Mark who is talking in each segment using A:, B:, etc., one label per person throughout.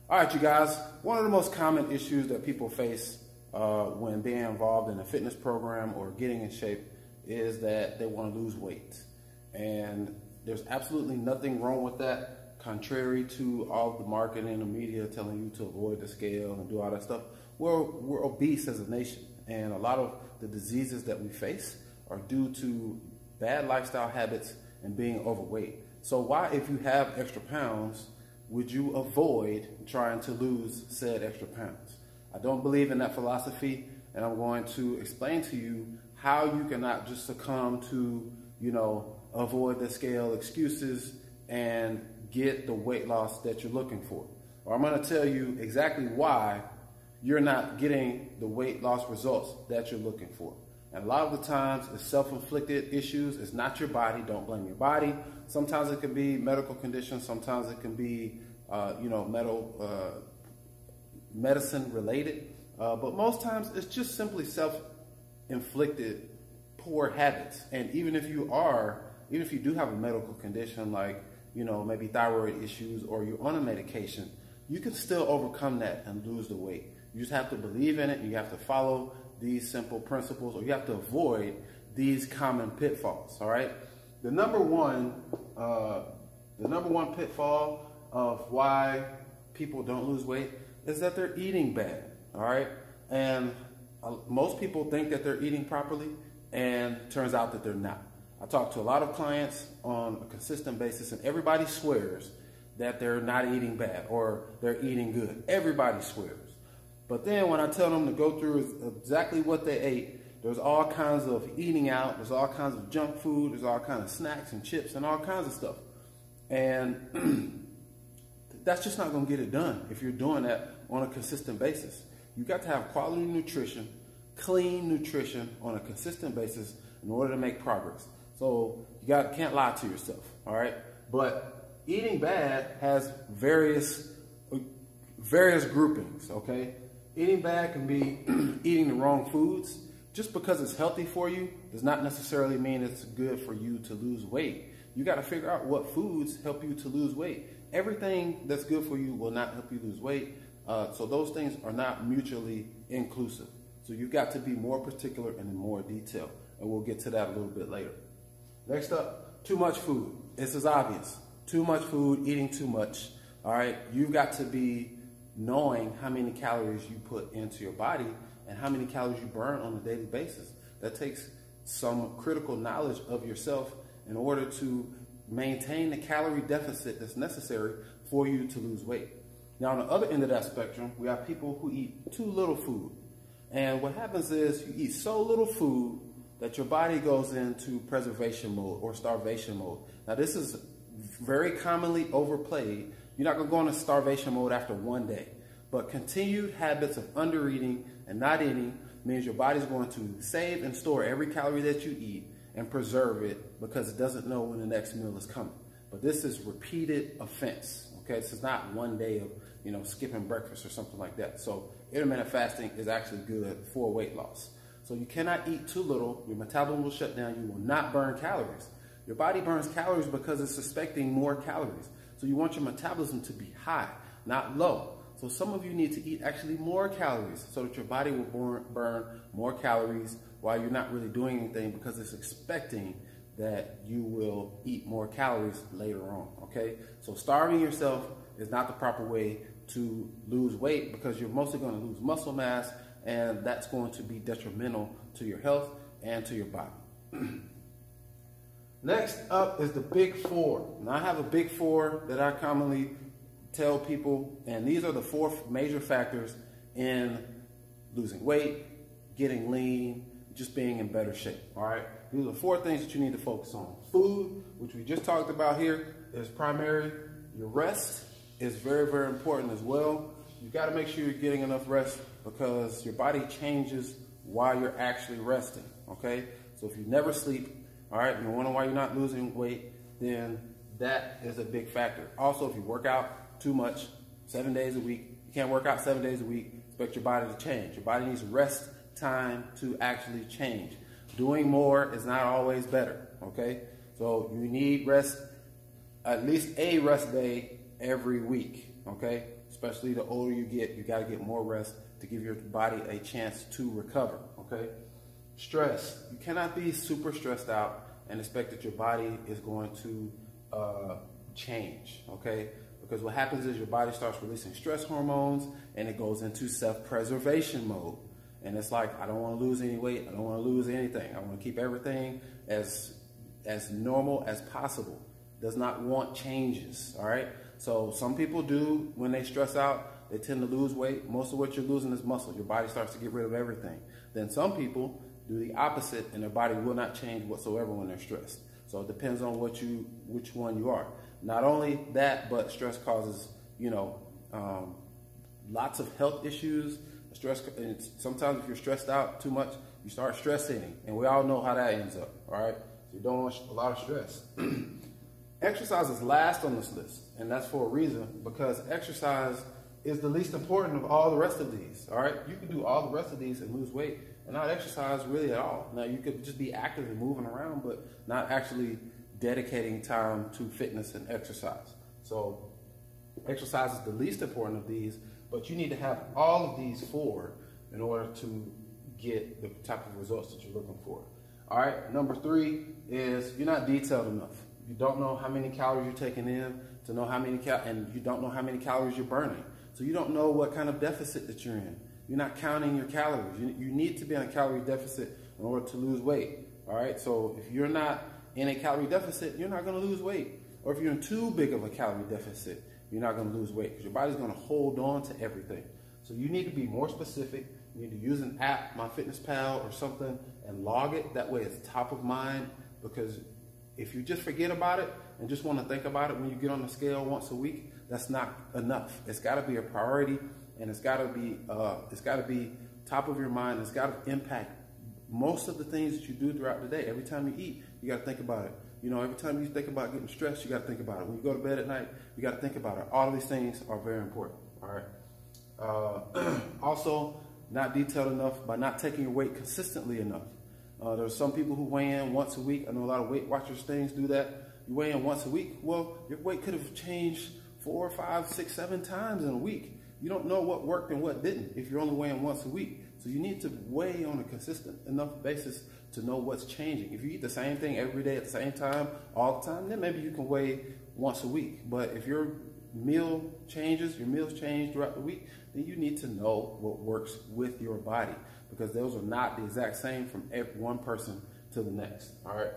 A: All right, you guys, one of the most common issues that people face when being involved in a fitness program or getting in shape is that they want to lose weight. And there's absolutely nothing wrong with that, contrary to all of the marketing and the media telling you to avoid the scale and do all that stuff. We're obese as a nation, and a lot of the diseases that we face are due to bad lifestyle habits and being overweight. So why, if you have extra pounds, would you avoid trying to lose said extra pounds? I don't believe in that philosophy, and I'm going to explain to you how you cannot just succumb to, avoid the scale excuses and get the weight loss that you're looking for. Or I'm going to tell you exactly why you're not getting the weight loss results that you're looking for. And a lot of the times it's self-inflicted issues. It's not your body. Don't blame your body. Sometimes it can be medical conditions. Sometimes it can be, medicine related. But most times it's just simply self-inflicted poor habits. And even if you do have a medical condition like, maybe thyroid issues, or you're on a medication, you can still overcome that and lose the weight. You just have to believe in it, and you have to follow these simple principles, or you have to avoid these common pitfalls. All right. The number one pitfall of why people don't lose weight is that they're eating bad. All right. And most people think that they're eating properly, and turns out that they're not. I talk to a lot of clients on a consistent basis, and everybody swears that they're not eating bad or they're eating good. Everybody swears. But then when I tell them to go through exactly what they ate, there's all kinds of eating out, there's all kinds of junk food, there's all kinds of snacks and chips and all kinds of stuff. And that's just not going to get it done if you're doing that on a consistent basis. You got to have quality nutrition, clean nutrition on a consistent basis in order to make progress. So you can't lie to yourself, all right? But eating bad has various groupings, okay? Eating bad can be eating the wrong foods. Just because it's healthy for you does not necessarily mean it's good for you to lose weight. You got to figure out what foods help you to lose weight. Everything that's good for you will not help you lose weight. So those things are not mutually inclusive. So you've got to be more particular and in more detail. And we'll get to that a little bit later. Next up, too much food. This is obvious. Too much food, eating too much. All right. You've got to be knowing how many calories you put into your body and how many calories you burn on a daily basis. That takes some critical knowledge of yourself in order to maintain the calorie deficit that's necessary for you to lose weight. Now, on the other end of that spectrum, we have people who eat too little food. And what happens is you eat so little food that your body goes into preservation mode or starvation mode. Now, this is very commonly overplayed. You're not going to go into starvation mode after one day. But continued habits of undereating and not eating means your body's going to save and store every calorie that you eat and preserve it because it doesn't know when the next meal is coming. But this is repeated offense. Okay, this is not one day of skipping breakfast or something like that. So intermittent fasting is actually good for weight loss. So you cannot eat too little. Your metabolism will shut down. You will not burn calories. Your body burns calories because it's expecting more calories. So you want your metabolism to be high, not low. So some of you need to eat actually more calories so that your body will burn more calories while you're not really doing anything because it's expecting that you will eat more calories later on, okay? So starving yourself is not the proper way to lose weight because you're mostly going to lose muscle mass, and that's going to be detrimental to your health and to your body. Next up is the big four. Now I have a big four that I commonly tell people, and these are the four major factors in losing weight, getting lean, just being in better shape, all right? These are the four things that you need to focus on. Food, which we just talked about here, is primary. Your rest is very, very important as well. you got to make sure you're getting enough rest because your body changes while you're actually resting, okay? So if you never sleep, all right, and you're wondering why you're not losing weight, then that is a big factor. Also, if you work out too much, 7 days a week, you can't work out 7 days a week, expect your body to change. Your body needs rest time to actually change. Doing more is not always better, okay? So you need rest, at least a rest day every week, okay? Especially the older you get, you got to get more rest to give your body a chance to recover, okay? Stress. You cannot be super stressed out and expect that your body is going to change, okay? Because what happens is your body starts releasing stress hormones and it goes into self-preservation mode. And it's like, I don't want to lose any weight. I don't want to lose anything. I want to keep everything as normal as possible. Does not want changes, all right? So some people do, when they stress out, they tend to lose weight. Most of what you're losing is muscle. Your body starts to get rid of everything. Then some people do the opposite and their body will not change whatsoever when they're stressed. So it depends on which one you are. Not only that, but stress causes, lots of health issues. Stress, and sometimes if you're stressed out too much, you start stress eating, and we all know how that ends up, all right? So you don't want a lot of stress. Exercise is last on this list, and that's for a reason, because exercise is the least important of all the rest of these, all right? You can do all the rest of these and lose weight and not exercise really at all. Now, you could just be active and moving around, but not actually dedicating time to fitness and exercise. So exercise is the least important of these, but you need to have all of these four in order to get the type of results that you're looking for. All right, number 3 is you're not detailed enough. You don't know how many calories you're taking in to know how many and you don't know how many calories you're burning. So you don't know what kind of deficit that you're in. You're not counting your calories. You need to be in a calorie deficit in order to lose weight. All right, so if you're not in a calorie deficit, you're not going to lose weight. Or if you're in too big of a calorie deficit, you're not going to lose weight because your body's going to hold on to everything. So you need to be more specific. You need to use an app, MyFitnessPal or something, and log it. That way it's top of mind, because if you just forget about it and just want to think about it when you get on the scale once a week, that's not enough. It's got to be a priority, and it's got to be top of your mind. It's got to impact most of the things that you do throughout the day. Every time you eat, you got to think about it. Every time you think about getting stressed, you got to think about it. When you go to bed at night, you got to think about it. All of these things are very important, all right? Also, not detailed enough by not taking your weight consistently enough. There's some people who weigh in once a week. I know a lot of Weight Watchers things do that. You weigh in once a week. Well, your weight could have changed 4, 5, 6, 7 times in a week. You don't know what worked and what didn't if you're only weighing once a week. So you need to weigh on a consistent enough basis to know what's changing. If you eat the same thing every day at the same time, all the time, then maybe you can weigh once a week. But if your meals change throughout the week, then you need to know what works with your body, because those are not the exact same from one person to the next, all right?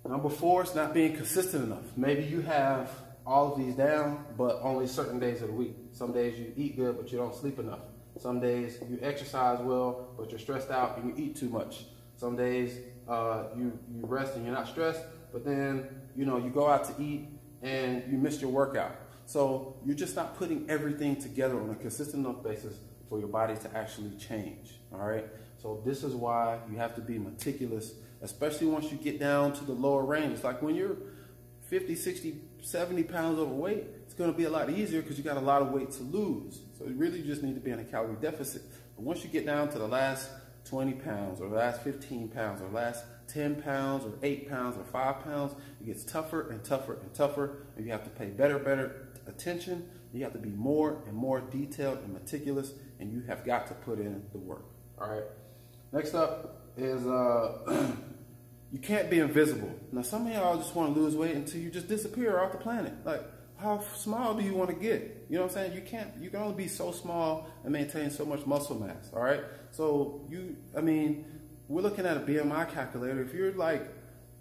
A: Number 4 is not being consistent enough. Maybe you have all of these down, but only certain days of the week. Some days you eat good, but you don't sleep enough. Some days you exercise well, but you're stressed out and you eat too much. Some days you rest and you're not stressed, but then you go out to eat and you missed your workout. So you're just not putting everything together on a consistent enough basis for your body to actually change, all right? So this is why you have to be meticulous, especially once you get down to the lower range. It's like when you're 50, 60, 70 pounds overweight, it's going to be a lot easier because you got a lot of weight to lose. So you really just need to be in a calorie deficit. But once you get down to the last 20 pounds or the last 15 pounds or last 10 pounds or 8 pounds or 5 pounds, it gets tougher and tougher and tougher, and you have to pay better attention. You have to be more and more detailed and meticulous, and you have got to put in the work. All right. Next up is you can't be invisible. Now, some of y'all just want to lose weight until you just disappear off the planet. Like, how small do you want to get? You know what I'm saying? You can only be so small and maintain so much muscle mass. All right. So we're looking at a BMI calculator. If you're like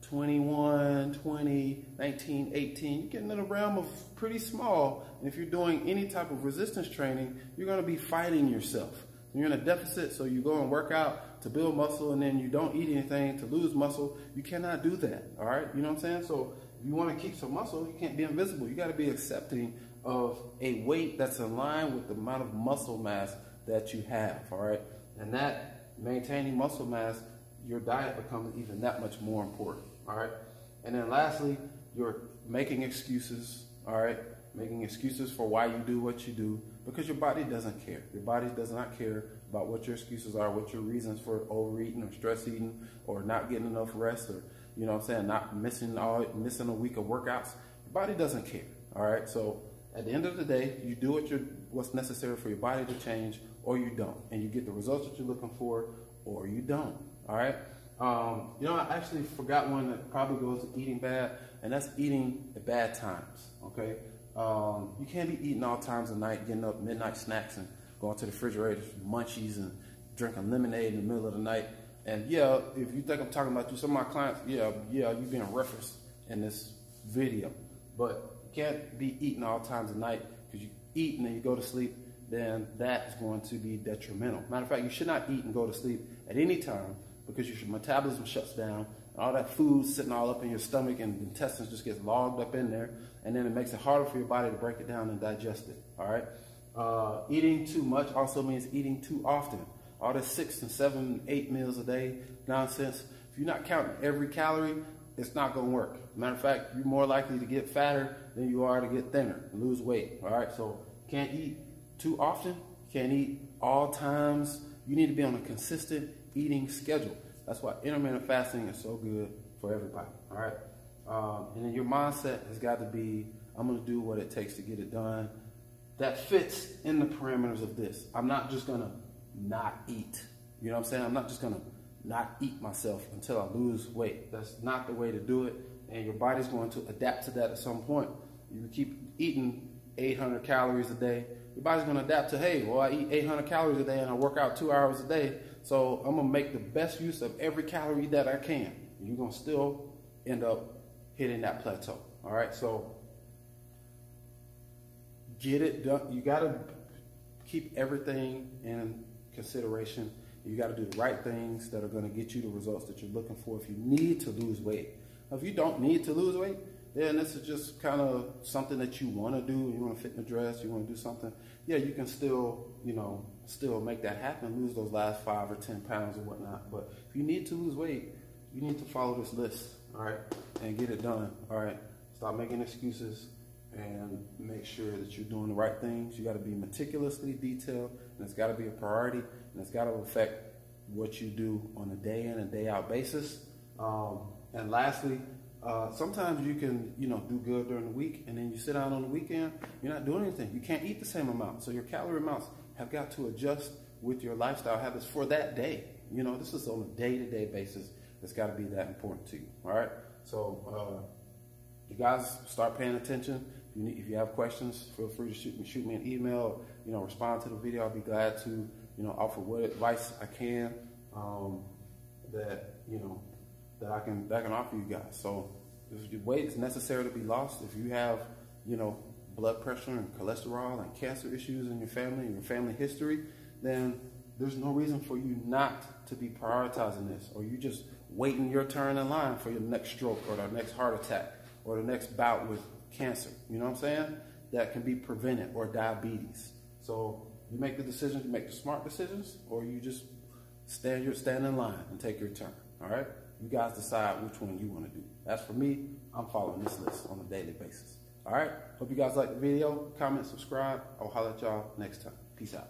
A: 21, 20, 19, 18, you're getting in the realm of pretty small. And if you're doing any type of resistance training, you're going to be fighting yourself. You're in a deficit, so you go and work out to build muscle, and then you don't eat anything to lose muscle. You cannot do that, all right? You know what I'm saying? So if you want to keep some muscle, you can't be invisible. You got to be accepting of a weight that's in line with the amount of muscle mass that you have, all right? And that maintaining muscle mass, your diet becomes even that much more important, all right? And then lastly, you're making excuses, all right? Making excuses for why you do what you do, because your body doesn't care. Your body does not care about what your excuses are, what your reasons for overeating or stress eating or not getting enough rest, or, you know what I'm saying, not missing a week of workouts. Your body doesn't care, all right? So at the end of the day, you do what's necessary for your body to change, or you don't, and you get the results that you're looking for, or you don't, all right? You know, I actually forgot one that probably goes to eating bad, and that's eating at bad times, okay? You can't be eating all times of night, getting up midnight snacks and going to the refrigerator, munchies, and drinking lemonade in the middle of the night. And yeah, if you think I'm talking about you, some of my clients, yeah, you're being referenced in this video. But you can't be eating all times of night, because you eat and then you go to sleep, then that is going to be detrimental. Matter of fact, you should not eat and go to sleep at any time, because your metabolism shuts down, and all that food sitting all up in your stomach and the intestines just gets logged up in there, and then it makes it harder for your body to break it down and digest it, all right? Eating too much also means eating too often. All this 6 and 7, 8 meals a day nonsense, if you're not counting every calorie, it's not going to work. Matter of fact, you're more likely to get fatter than you are to get thinner and lose weight, all right? So you can't eat too often, you can't eat all times. You need to be on a consistent eating schedule. That's why intermittent fasting is so good for everybody, all right? And then your mindset has got to be, I'm going to do what it takes to get it done. That fits in the parameters of this. I'm not just going to not eat. You know what I'm saying? I'm not just going to not eat myself until I lose weight. That's not the way to do it. And your body's going to adapt to that at some point. You keep eating 800 calories a day, your body's going to adapt to, hey, well, I eat 800 calories a day and I work out 2 hours a day, so I'm going to make the best use of every calorie that I can. And you're going to still end up hitting that plateau, all right? So get it done. You got to keep everything in consideration. You got to do the right things that are going to get you the results that you're looking for if you need to lose weight. Now, if you don't need to lose weight, then this is just kind of something that you want to do. You want to fit in a dress, you want to do something. Yeah, you can still, still make that happen, lose those last 5 or 10 pounds or whatnot. But if you need to lose weight, you need to follow this list, all right, and get it done, all right? Stop making excuses and make sure that you're doing the right things. You got to be meticulously detailed, and it's got to be a priority, and it's got to affect what you do on a day in and day out basis. And lastly, sometimes you can, do good during the week, and then you sit down on the weekend, you're not doing anything. You can't eat the same amount. So your calorie amounts have got to adjust with your lifestyle habits for that day. This is on a day-to-day basis. It's got to be that important to you, all right? So you guys start paying attention. If you have questions, feel free to shoot me an email, respond to the video. I'll be glad to, offer what advice I can that I can offer you guys. So if your weight is necessary to be lost, if you have, blood pressure and cholesterol and cancer issues in your family and your family history, then there's no reason for you not to be prioritizing this, or you just waiting your turn in line for your next stroke or the next heart attack or the next bout with cancer. You know what I'm saying? That can be prevented, or diabetes. So you make the decisions, you make the smart decisions, or you just stand in line and take your turn, all right? You guys decide which one you want to do. As for me, I'm following this list on a daily basis. All right? Hope you guys like the video. Comment, subscribe. I'll holler at y'all next time. Peace out.